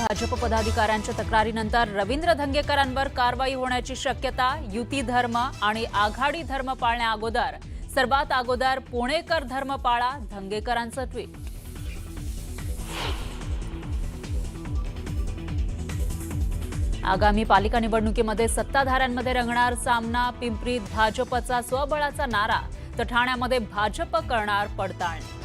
भाजप पदाधिकाऱ्यांच्या तक्रारीनंतर रवींद्र धंगेकरांवर कारवाई होण्याची शक्यता। युती धर्म आणि आघाडी धर्म पाळण्या अगोदर सर्वात अगोदर पुणेकर धर्म पाळा, धंगेकरांचं ट्विट। आगामी पालिका निवडणुकीमध्ये सत्ताधाऱ्यांमध्ये रंगणार सामना। पिंपरीत भाजपचा स्वबळाचा नारा तर ठाण्यामध्ये भाजप करणार पडताळणी।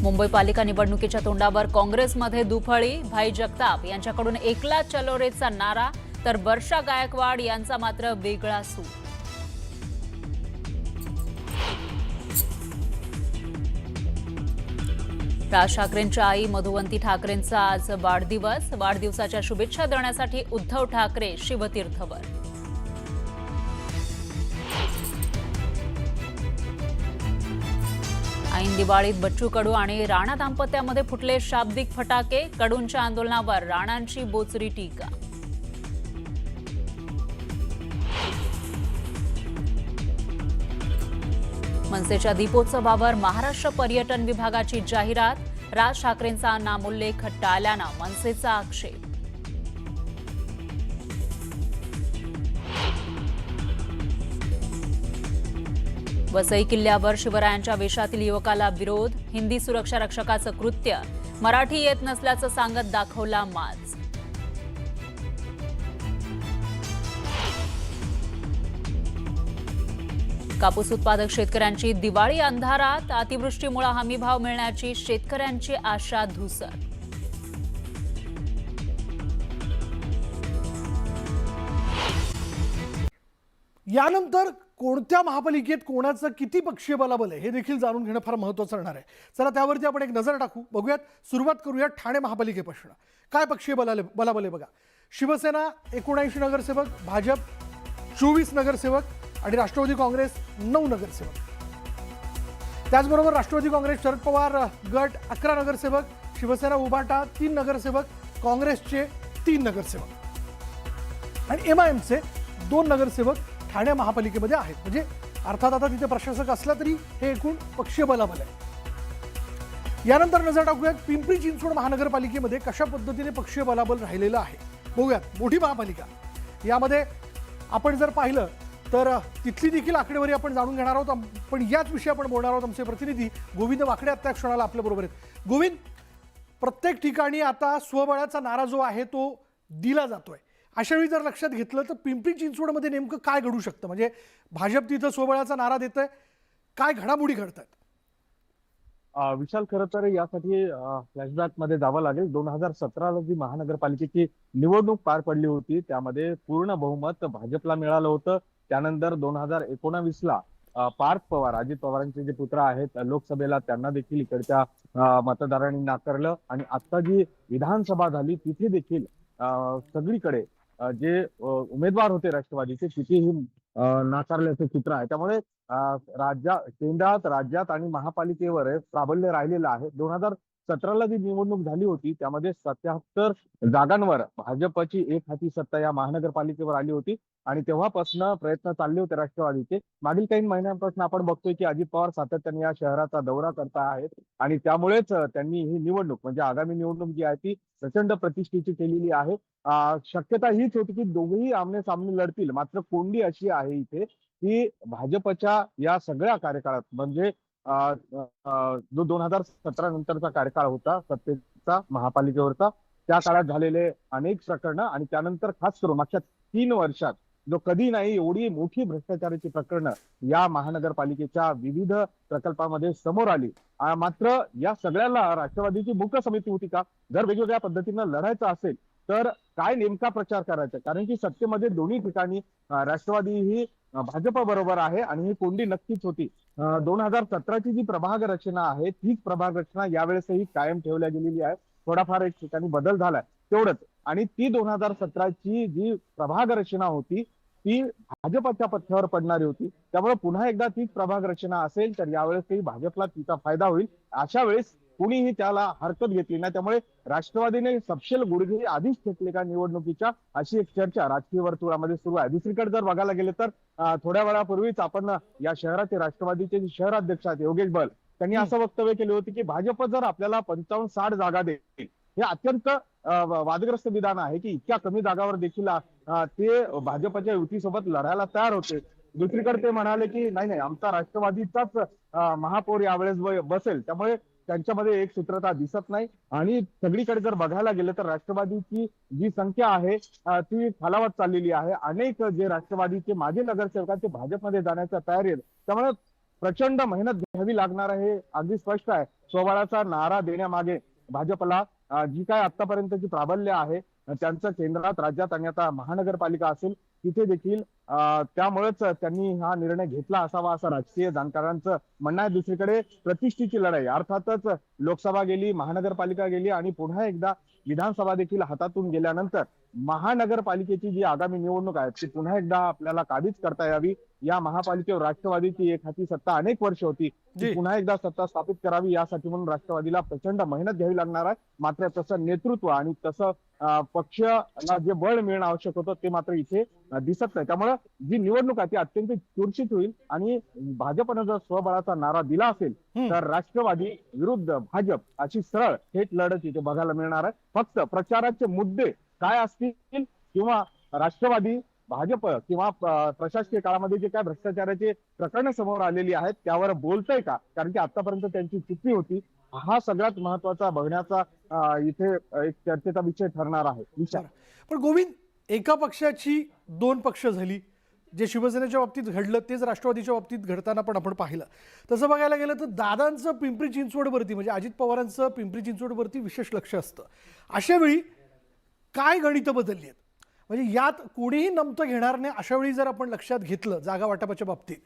मुंबई पालिका निवडणुकीच्या तोंडावर काँग्रेसमध्ये दुफळी। भाई जगताप यांच्याकडून एकला चलो रेचा नारा तर वर्षा गायकवाड यांचा मात्र वेगळा सूर। राज ठाकरेंच्या आई मधुवंती ठाकरेंचा आज वाढदिवस। वाढदिवसाच्या शुभेच्छा देण्यासाठी उद्धव ठाकरे शिवतीर्थवर। ऐन दिवाळीत बच्चू कडू आणि राणा दाम्पत्यामध्ये फुटले शाब्दिक फटाके। कडूंच्या आंदोलनावर राणांची बोचरी टीका। मनसेच्या दीपोत्सवावर महाराष्ट्र पर्यटन विभागाची जाहिरात। राज ठाकरेंचा नामोल्लेख टाळल्यानं मनसेचा आक्षेप। वसई किल्ल्यावर शिवरायांच्या वेशातील युवकाला विरोध। हिंदी सुरक्षा रक्षकाचं कृत्य। मराठी येत नसल्याचं सांगत दाखवला माज। कापूस उत्पादक शेतकऱ्यांची दिवाळी अंधारात। अतिवृष्टीमुळे हमीभाव मिळण्याची शेतकऱ्यांची आशा धुसर। यानंतर कोणत्या महापालिकेत कोणाचं किती पक्षीय बलाबल आहे हे देखील जाणून घेणं फार महत्त्वाचं राहणार आहे। चला त्यावरती आपण एक नजर टाकू, बघूयात। सुरुवात करूया ठाणे महापालिकेपासून। काय पक्षीय बलाबल आहे बघा। शिवसेना 79 नगरसेवक, भाजप 24 नगरसेवक आणि राष्ट्रवादी काँग्रेस 9 नगरसेवक। त्याचबरोबर राष्ट्रवादी काँग्रेस शरद पवार गट 11 नगरसेवक, शिवसेना उभाटा 3 नगरसेवक, काँग्रेसचे 3 नगरसेवक आणि एमआयएमचे 2 नगरसेवक ठाणे महापालिकेमध्ये आहेत। म्हणजे अर्थात आता तिथे प्रशासक असला तरी हे एकूण पक्षीय बलाबल आहे। यानंतर नजर टाकूयात पिंपरी चिंचवड महानगरपालिकेमध्ये कशा पद्धतीने पक्षीय बलाबल राहिलेलं आहे बघूयात। मोठी महापालिका यामध्ये आपण जर पाहिलं तर तिथली देखील आकडेवारी आपण जाणून घेणार आहोत। पण याच विषयी आपण बोलणार आहोत। आमचे प्रतिनिधी गोविंद वाकडे आता क्षणाला आपल्या बरोबर आहेत। गोविंद, प्रत्येक ठिकाणी आता स्वबळाचा नारा जो आहे तो दिला जातोय। अशा वेळी जर लक्षात घेतलं तर पिंपरी चिंचवडमध्ये नेमकं काय घडू शकतं? म्हणजे भाजप तिथं स्वबळाचा नारा देतंय, काय घडामोडी घडतात? विशाल, खरं तर यासाठी फ्लॅशबॅक मध्ये जावं लागेल। 2017ला जी महानगरपालिकेची निवडणूक पार पडली होती त्यामध्ये पूर्ण बहुमत भाजपला मिळालं होतं। त्यानंतर 2019ला पार्थ पवार, अजित पवारांचे जे पुत्र आहेत लोकसभेला, त्यांना देखील इकडच्या मतदारांनी नाकारलं। आणि आता जी विधानसभा झाली तिथे देखील सगळीकडे जे उमेदवार होते राष्ट्रवादीचे तिथेही नाकारल्याचं चित्र आहे। त्यामुळे केंद्रात, राज्यात आणि महापालिकेवर प्राबल्य राहिलेलं आहे। 2017ला जी निवडणूक झाली होती त्यामध्ये 77 जागांवर भाजपची एक हाती सत्ता या महानगरपालिकेवर आली होती आणि तेव्हापासून प्रयत्न चालले होते राष्ट्रवादीचे। मागील काही महिन्यांपासून आपण बघतोय की अजित पवार सातत्याने या शहराचा दौरा करता आहेत आणि त्यामुळेच त्यांनी ही निवडणूक, म्हणजे आगामी निवडणूक जी आहे ती प्रचंड प्रतिष्ठेची केलेली आहे। शक्यता हीच होती की दोघेही आमने सामने लढतील, मात्र कोंडी अशी आहे इथे की भाजपच्या या सगळ्या कार्यकाळात, म्हणजे जो 2017 नंतरचा कार्यकाळ होता सत्तेचा महापालिकेवरचा, त्या काळात झालेले अनेक प्रकरणं आणि त्यानंतर खास करून मागच्या 3 वर्षात जो कधी नाही एवढी मोठी भ्रष्टाचाराची प्रकरणं या महानगरपालिकेच्या विविध प्रकल्पामध्ये समोर आली। मात्र या सगळ्याला राष्ट्रवादीची मुख्य समिती होती का? जर वेगवेगळ्या पद्धतीनं लढायचं असेल तर काय नेमका प्रचार करायचा? कारण की सत्तेमध्ये दोन्ही ठिकाणी राष्ट्रवादी ही भाजप बरोबर आहे आणि ही कोंडी नक्कीच होती। 2017ची जी प्रभाग रचना आहे तीच प्रभाग रचना यावेळेसही कायम ठेवल्या गेलेली आहे। थोडाफार एक ठिकाणी बदल झालाय तेवढंच, आणि ती 2017ची जी प्रभाग रचना होती ती भाजपच्या पथ्यावर पडणारी होती। त्यामुळे पुन्हा एकदा तीच प्रभाग रचना असेल तर यावेळेसही भाजपला तिचा फायदा होईल। अशा वेळेस कुणीही त्याला हरकत घेतली नाही. त्यामुळे राष्ट्रवादीने सपशेल गुडघे आधीच टेकले का निवडणुकीच्या, अशी एक चर्चा राजकीय वर्तुळामध्ये सुरू आहे. दुसरीकडे जर बघायला गेले तर थोड्या वेळापूर्वीच आपण या शहराचे राष्ट्रवादीचे जे शहराध्यक्ष आहेत योगेश बल, त्यांनी असं वक्तव्य केले होते की भाजप जर आपल्याला 55-60 जागा देईल, हे अत्यंत वादग्रस्त विधान आहे की इतक्या कमी जागावर देखील ते भाजपच्या युतीसोबत लढायला तयार होते. दुसरीकडे ते म्हणाले की नाही नाही, आमचा राष्ट्रवादीचाच महापौर यावेळेस बसेल. त्यामुळे त्यांच्यामध्ये एक सूत्रता दिसत नाही. आणि सगळीकडे जर बघायला गेलं तर राष्ट्रवादीची जी संख्या आहे ती खालावत चाललेली आहे. अनेक जे राष्ट्रवादीचे माजी नगरसेवक आहेत ते भाजपमध्ये जाण्याच्या तयारीत. त्यामुळे प्रचंड मेहनत घ्यावी लागणार आहे, अगदी स्पष्ट आहे. स्वबळाचा नारा देण्यामागे भाजपला जी काय आतापर्यंतची प्राबल्य आहे त्यांचं केंद्रात, राज्यात आणि आता महानगरपालिका असेल तिथे देखील त्यामुळेच त्यांनी हा निर्णय घेतला असावा असं राजकीय जाणकारांचं म्हणणं आहे. दुसरीकडे प्रतिष्ठेची लढाई, अर्थातच लोकसभा गेली, महानगरपालिका गेली आणि पुन्हा एकदा विधानसभा देखील हातातून गेल्यानंतर महानगरपालिकेची जी आगामी निवडणूक आहे ती पुन्हा एकदा आपल्याला काबीज करता यावी. या महापालिकेवर राष्ट्रवादीची एक हाती सत्ता अनेक वर्ष होती, ती पुन्हा एकदा सत्ता स्थापित करावी यासाठी म्हणून राष्ट्रवादीला प्रचंड मेहनत घ्यावी लागणार आहे. मात्र तसं नेतृत्व आणि तसं पक्षाला जे बळ मिळणं आवश्यक होतं ते मात्र इथे दिसत नाही. त्यामुळे जी निवडणूक आहे ती अत्यंत चुरशीत होईल. आणि भाजपनं जर स्वबळाचा नारा दिला असेल तर राष्ट्रवादी विरुद्ध भाजप अशी सरळ थेट लढत इथे बघायला मिळणार आहे. फक्त प्रचाराचे मुद्दे काय असतील किंवा राष्ट्रवादी भाजप किंवा प्रशासकीय काळामध्ये जे काय भ्रष्टाचाराचे प्रकरणं समोर आलेली आहेत त्यावर बोलतंय का, कारण की आतापर्यंत त्यांची चुकी होती, हा सगळ्यात महत्वाचा बघण्याचा इथे एक चर्चेचा विषय ठरणार आहे. विचार पण गोविंद, एका पक्षाची दोन पक्ष झाली, जे शिवसेनेच्या बाबतीत घडलं तेच राष्ट्रवादीच्या बाबतीत घडताना पण आपण पाहिलं. तसं बघायला गेलं तर दादांचं पिंपरी चिंचवडवरती म्हणजे अजित पवारांचं पिंपरी चिंचवडवरती विशेष लक्ष असतं. अशा वेळी काय गणितं बदलली आहेत, म्हणजे यात कोणीही नमतं घेणार नाही अशा वेळी जर आपण लक्षात घेतलं जागा वाटपाच्या बाबतीत,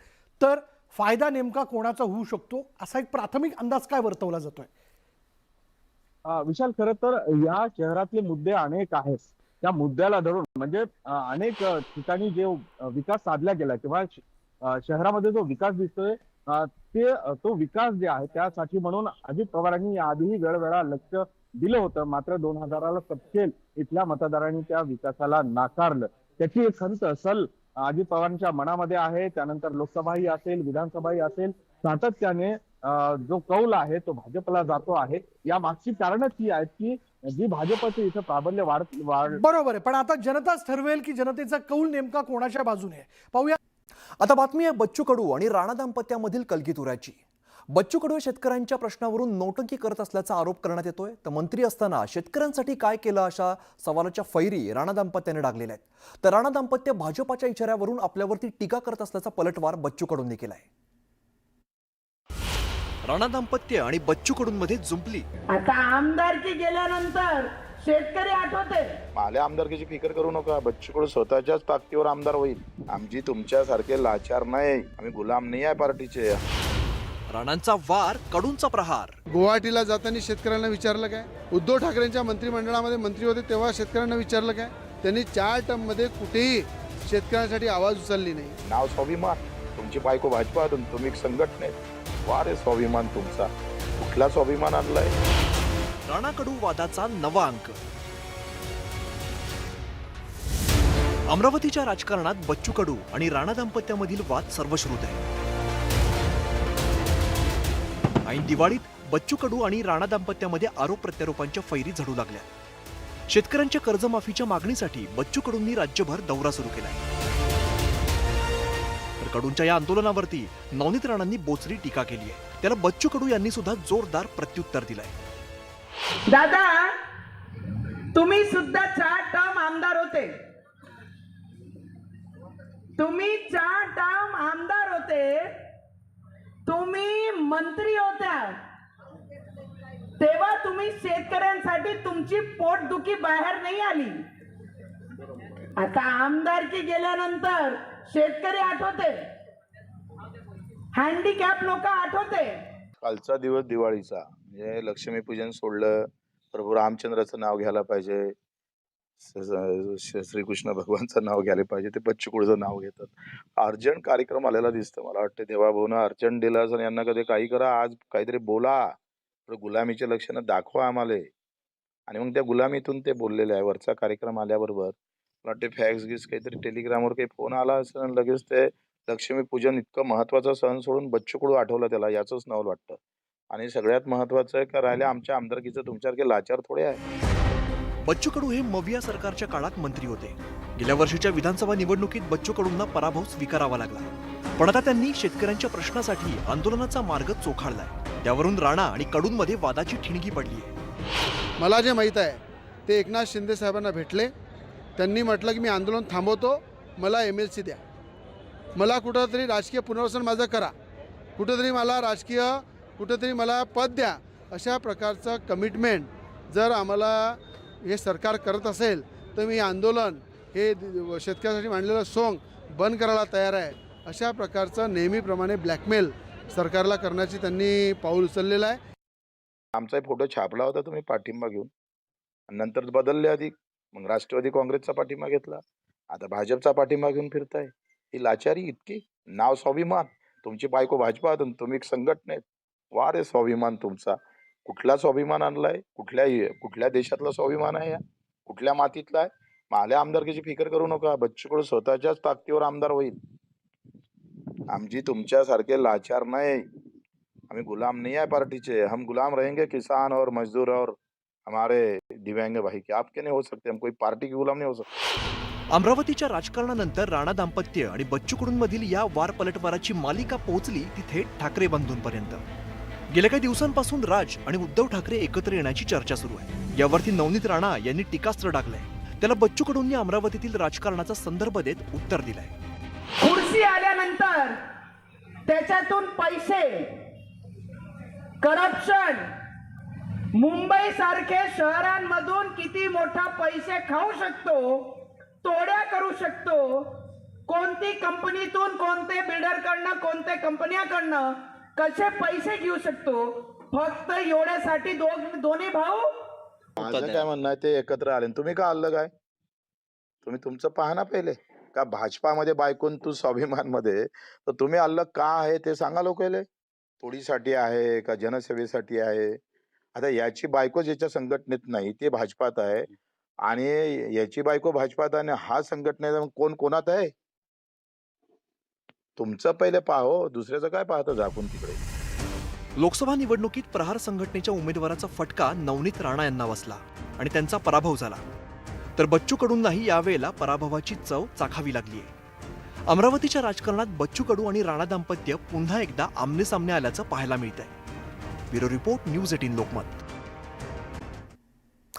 तर फायदा नेमका कोणाचा होऊ शकतो असा एक प्राथमिक अंदाज काय वर्तवला जातोय? विशाल, खरं तर या शहरातले मुद्दे अनेक आहेत. त्या मुद्द्याला धरून म्हणजे अनेक ठिकाणी जे विकास साधला गेला किंवा शहरामध्ये जो विकास दिसतोय तो विकास जे आहे त्यासाठी म्हणून अजित पवारांनी याआधीही वेळोवेळा लक्ष दिलं होतं. मात्र 2000ला सपशेल इथल्या मतदारांनी त्या विकासाला नाकारलं. त्याची एक खंत सल अजित पवारांच्या मनामध्ये आहे. त्यानंतर लोकसभाही असेल, विधानसभाही असेल, सातत्याने जो कौल आहे तो भाजपला जातो आहे. या मागची कारणच ही आहेत की जी भाजपचं इथं प्राबल्य वाढ बरोबर आहे. पण आता जनताच ठरवेल की जनतेचा कौल नेमका कोणाच्या बाजूने आहे. पाहूया. आता बातमी आहे बच्चू कडू आणि राणा दाम्पत्यामधील कलगीतुऱ्याची. बच्चू कडू शेतकऱ्यांच्या प्रश्नावरून नौटंकी करत असल्याचा आरोप करण्यात येतोय. तर मंत्री असताना शेतकऱ्यांसाठी काय केलं अशा सवालाच्या फैरी राणा दाम्पत्याने डागलेल्या आहेत. तर राणा दाम्पत्य भाजपाच्या इशाऱ्यावरून आपल्यावरती टीका करत असल्याचा पलटवार बच्चू कडूंनी केलाय. राणा दाम्पत्य आणि बच्चू कडूंमध्ये जुंपली. आता आमदारकी गेल्यानंतर शेतकरी आठवते. माल्या आमदारकीची फिकर करू नका. बच्चू कडू स्वतःच्याच ताकदीवर आमदार होईल. आमची तुमच्यासारखे लाचार नाही, आम्ही गुलाम नाही आहे पार्टीचे. राणांचा वार, कडूंचा प्रहार. गुवाहाटीला जाताना शेतकऱ्यांना विचारलं काय? उद्धव ठाकरेंच्या मंत्रिमंडळामध्ये मंत्री होते तेव्हा शेतकऱ्यांना विचारलं काय? त्यांनी 4 टर्ममध्ये कुठेही शेतकऱ्यांसाठी आवाज उचलली नाही. नाव स्वाभिमान, तुमची बायको भाजपातून, तुम्ही संघटनेत. वारे स्वाभिमान तुमचा, कुठला स्वाभिमान आणलाय? राणा कडू वादाचा नवा अंक. अमरावतीच्या राजकारणात बच्चू कडू आणि राणा दाम्पत्यामधील वाद सर्वश्रुत आहे. ऐन दिवाळीत बच्चू कडू आणि राणा दाम्पत्यामध्ये आरोप प्रत्यारोपांच्या फैरी झडू लागल्या. शेतकऱ्यांच्या कर्जमाफीच्या मागणीसाठी बच्चू कडूंनी राज्यभर दौरा सुरू केलाय. तर कडूंच्या या आंदोलनावरती नवनीत राणांनी बोचरी टीका केली आहे. त्याला बच्चू कडू यांनी सुद्धा जोरदार प्रत्युत्तर दिलंय. दादा, तुम्ही सुद्धा 4 टर्म आमदार होते. तुम्ही 4 टर्म आमदार होते, तुम्ही मंत्री होत्या, तेव्हा तुम्ही शेतकऱ्यांसाठी तुमची पोटदुखी बाहेर नाही आली. आता आमदारकी गेल्यानंतर शेतकरी आठवते, हँडिकॅप लोक आठवते. कालचा दिवस दिवाळीचा म्हणजे लक्ष्मीपूजन सोडलं, प्रभू रामचंद्राचं नाव घ्यायला पाहिजे, श्रीकृष्ण भगवानचं नाव घ्यायला पाहिजे, ते बच्चू कडूचं नाव घेतात. अर्जंट कार्यक्रम आलेला दिसतं. मला वाटतं देवाभाऊनं अर्जंट दिला असं यांना कधी काही करा, आज काहीतरी बोला. गुलामीचे लक्षणं दाखवा आम्हाला. आणि मग त्या गुलामीतून ते बोललेले आहे. वरचा कार्यक्रम आल्याबरोबर मला वाटते फॅक्स गिक्स काहीतरी टेलिग्रामवर काही फोन आला असेल आणि लगेच ते लक्ष्मीपूजन इतकं महत्वाचा सण सोडून बच्चू कडू आठवलं त्याला, याचंच नवल वाटतं. आणि सगळ्यात महत्वाचं आहे का राहिल्या आमच्या आमदारकीचं तुमच्यासारखे लाचार थोडे आहे. बच्चू कडू हे मविया सरकारच्या काळात मंत्री होते. गेल्या वर्षीच्या विधानसभा निवडणुकीत बच्चू कडूंना पराभव स्वीकारावा लागला. पण आता त्यांनी शेतकऱ्यांच्या प्रश्नासाठी आंदोलनाचा मार्ग चोखाळलाय. त्यावरून राणा आणि कडूंमध्ये वादाची ठिणगी पडली आहे. मला जे माहीत आहे ते एकनाथ शिंदे साहेबांना भेटले. त्यांनी म्हटलं की मी आंदोलन थांबवतो, मला MLC द्या, मला कुठंतरी राजकीय पुनर्वसन माझं करा, कुठंतरी मला पद द्या. अशा प्रकारचं कमिटमेंट जर आम्हाला हे सरकार करत असेल तर मी आंदोलन हे शेतकऱ्यासाठी मांडलेलं सोंग बंद करायला तयार आहे. अशा प्रकारचं नेहमीप्रमाणे ब्लॅकमेल सरकारला करण्याची त्यांनी पाऊल उचललेलं आहे. आमचा फोटो छापला होता तुम्ही पाठिंबा घेऊन, आणि नंतर बदलले अधिक. मग राष्ट्रवादी काँग्रेसचा पाठिंबा घेतला, आता भाजपचा पाठिंबा घेऊन फिरताय. ही लाचारी इतकी. नाव स्वाभिमान, तुमची बायको भाजपात, तुम्ही संघटनेत. वा रे स्वाभिमान तुमचा. कुठला स्वाभिमान आणलाय? कुठल्या देशातला स्वाभिमान आहे? या कुठल्या मातीतला आहे? माझ्या आमदारकीची फिकर करू नका. बच्चू कडू स्वतःच्याच ताकदीवर आमदार होईल. आमची तुमच्यासारखे लाचार नाही. हमें गुलाम नहीं है पार्टी से, हम गुलाम रहेंगे किसान और मजदूर और हमारे दिव्यांग भाई के. आपके नहीं हो सकते, हम कोई पार्टी के गुलाम नहीं हो सकते. अमरावतीच्या राजकारणानंतर राणा दाम्पत्य आणि बच्चू कडूंमधील या वार पलटवाराची मालिका पोहोचली ती थेट ठाकरे बंधूंपर्यंत. गेल्या काही दिवसांपासून राज आणि उद्धव ठाकरे एकत्र येण्याची चर्चा सुरू आहे. यावरती नवनीत राणा यांनी टीकास्त्र टाकलंय. त्याला बच्चू कडूंनी अमरावतीतील राजकारणाचा संदर्भ देत उत्तर दिलंय. खुर्ची आल्यानंतर त्याच्यातून पैसे, करप्शन, मुंबई सारखे शहरांमधून किती मोठा पैसे खाऊ शकतो, तोड्या करू शकतो, कोणती कंपनीतून, कोणते बिल्डरकडनं, कोणत्या कंपन्याकडनं कसे पैसे घेऊ शकतो, फक्त एवढ्यासाठी दोन्ही भाऊ. माझं काय म्हणणं आहे, ते एकत्र आले. तुम्ही का अलग आहे? तुम्ही तुमचं पहा ना पहिले. का भाजपामध्ये बायकोन तू स्वाभिमान मध्ये, तर तुम्ही अलग का आहे ते सांगा लोकांना. पोळीसाठी आहे का जनसेवेसाठी आहे? आता याची बायको ज्याच्या संघटनेत नाही ते भाजपात आहे, आणि याची बायको भाजपात आहे, आणि हा संघटनेत. कोण कोणात आहे? तुमचं पहिले पाहो, दुसऱ्याचं काय पाहतं झाकून तिकडे. लोकसभा निवडणुकीत प्रहार संघटनेच्या उमेदवाराचा फटका नवनीत राणा यांना बसला आणि त्यांचा पराभव झाला. तर बच्चू कडूंनाही यावेळेला पराभवाची चव चाखावी लागली आहे. अमरावतीच्या राजकारणात बच्चू कडू आणि राणा दाम्पत्य पुन्हा एकदा आमनेसामने आल्याचं पाहायला मिळतंय. Bureau report, news 18 Lokmat.